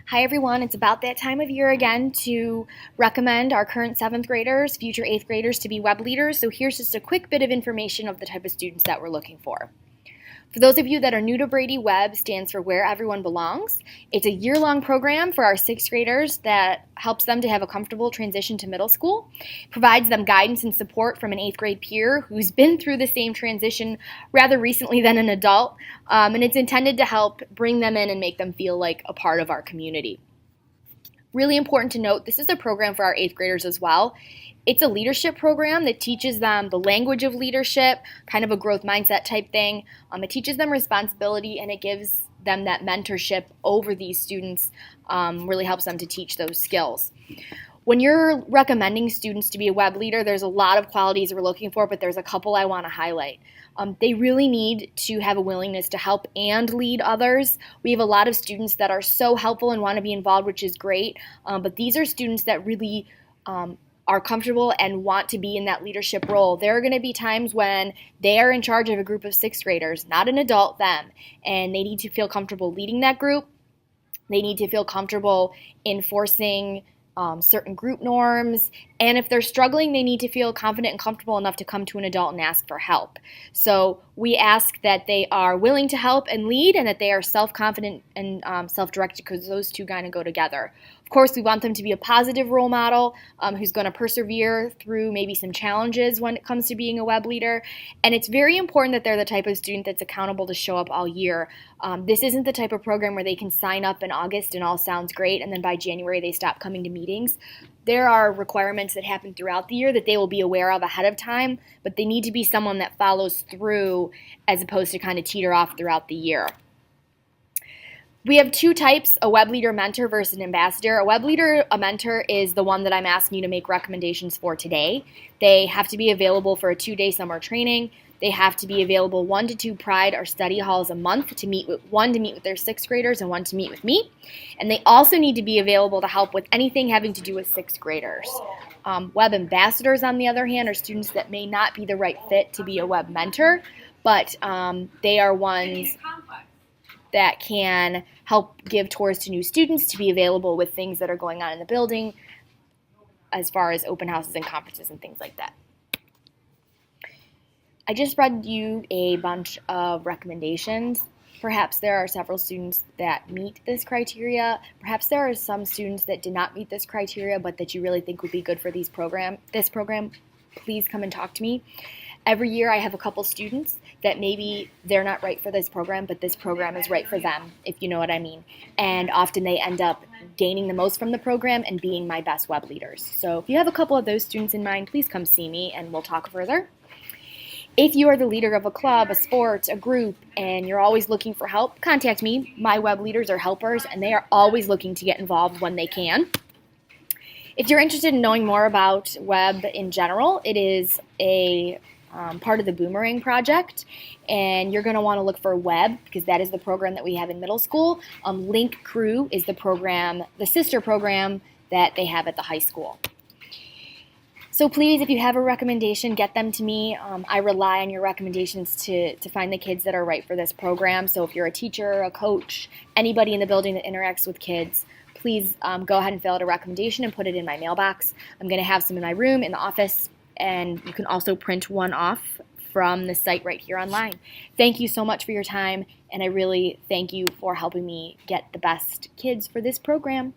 Hi everyone, it's about that time of year again to recommend our current 7th graders, future 8th graders to be web leaders. So here's just a quick bit of information of the type of students that we're looking for. For those of you that are new to Brady, WEB stands for Where Everyone Belongs. It's a year-long program for our 6th graders that helps them to have a comfortable transition to middle school, provides them guidance and support from an 8th grade peer who's been through the same transition rather recently than an adult, and it's intended to help bring them in and make them feel like a part of our community. Really important to note, this is a program for our 8th graders as well. It's a leadership program that teaches them the language of leadership, kind of a growth mindset type thing. It teaches them responsibility and it gives them that mentorship over these students, really helps them to teach those skills. When you're recommending students to be a web leader, there's a lot of qualities we're looking for, but there's a couple I want to highlight. They really need to have a willingness to help and lead others. We have a lot of students that are so helpful and want to be involved, which is great, but these are students that really are comfortable and want to be in that leadership role. There are going to be times when they are in charge of a group of 6th graders, not an adult, them, and they need to feel comfortable leading that group. They need to feel comfortable enforcing certain group norms, and if they're struggling, they need to feel confident and comfortable enough to come to an adult and ask for help. So we ask that they are willing to help and lead, and that they are self-confident and self-directed, because those two kind of go together. Of course, we want them to be a positive role model who's going to persevere through maybe some challenges when it comes to being a web leader. And it's very important that they're the type of student that's accountable to show up all year. This isn't the type of program where they can sign up in August and all sounds great, and then by January they stop coming to meetings. There are requirements that happen throughout the year that they will be aware of ahead of time, but they need to be someone that follows through as opposed to kind of teeter off throughout the year. We have two types, a web leader mentor versus an ambassador. A web leader, a mentor, is the one that I'm asking you to make recommendations for today. They have to be available for a 2-day summer training. They have to be available 1 to 2 Pride or study halls a month to meet with their 6th graders and 1 to meet with me. And they also need to be available to help with anything having to do with 6th graders. Web ambassadors, on the other hand, are students that may not be the right fit to be a web mentor, but they are ones that can help give tours to new students, to be available with things that are going on in the building as far as open houses and conferences and things like that. I just read you a bunch of recommendations. Perhaps there are several students that meet this criteria. Perhaps there are some students that did not meet this criteria, but that you really think would be good for this program. Please come and talk to me. Every year I have a couple students that maybe they're not right for this program, but this program is right for them, if you know what I mean. And often they end up gaining the most from the program and being my best web leaders. So if you have a couple of those students in mind, please come see me and we'll talk further. If you are the leader of a club, a sport, a group, and you're always looking for help, contact me. My web leaders are helpers, and they are always looking to get involved when they can. If you're interested in knowing more about web in general, it is a part of the Boomerang Project, and you're going to want to look for web because that is the program that we have in middle school. Link Crew is the sister program that they have at the high school. So please, if you have a recommendation, get them to me. I rely on your recommendations to find the kids that are right for this program. So if you're a teacher, a coach, anybody in the building that interacts with kids, please go ahead and fill out a recommendation and put it in my mailbox. I'm going to have some in my room, in the office, and you can also print one off from the site right here online. Thank you so much for your time, and I really thank you for helping me get the best kids for this program.